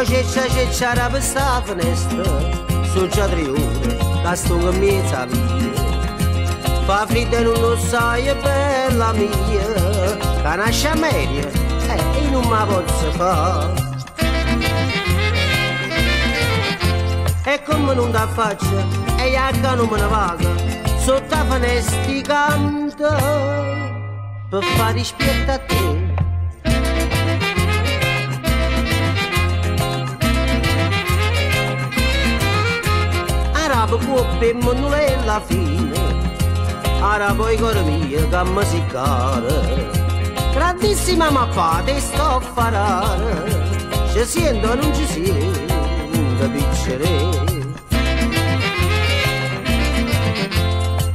Poi c'è per sta finestra, sul giatrione, da sto che mi sa via. Fa freddo e non lo sai, è bella mia, che nasce meglio, e non me la posso fare. E come non da faccia, e che non me ne vado, sotto la finestra canta, per fare rispetto a te. Arabo coppe non è la fine, arabo i cori mia che mi si cara, grandissima mappata e sto a farare, ci sento non ci sento piccere.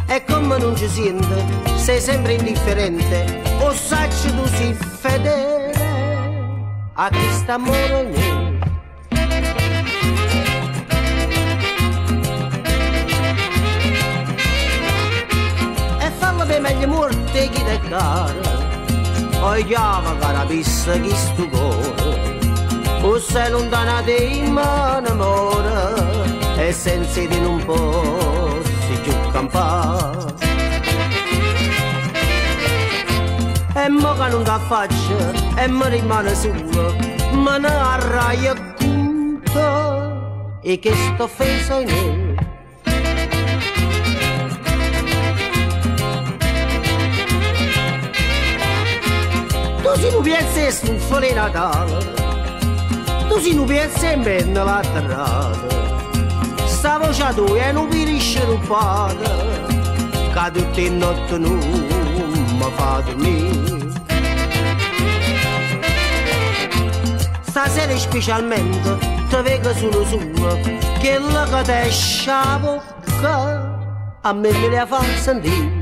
E come non ci sento, sei sempre indifferente, o sai tu sei fedele a chi sta amore mio. Meglio morte chi te cara, poi chiama cara pissa chi stu cuore, o sei lontana di mano amore, e senza di non posso più campare. E mo che non da faccia, e mi rimane solo, me ne arraio conto, e che sto offesa in me. Tu si non pensi stufo di Natale, tu si non pensi in bene la terrata, sta voce tua e non virisce rubata, che tutte le notti non mi fa dormire. Stasera specialmente ti vedo solo, che la che ti esce la bocca, a me me la fa sentire.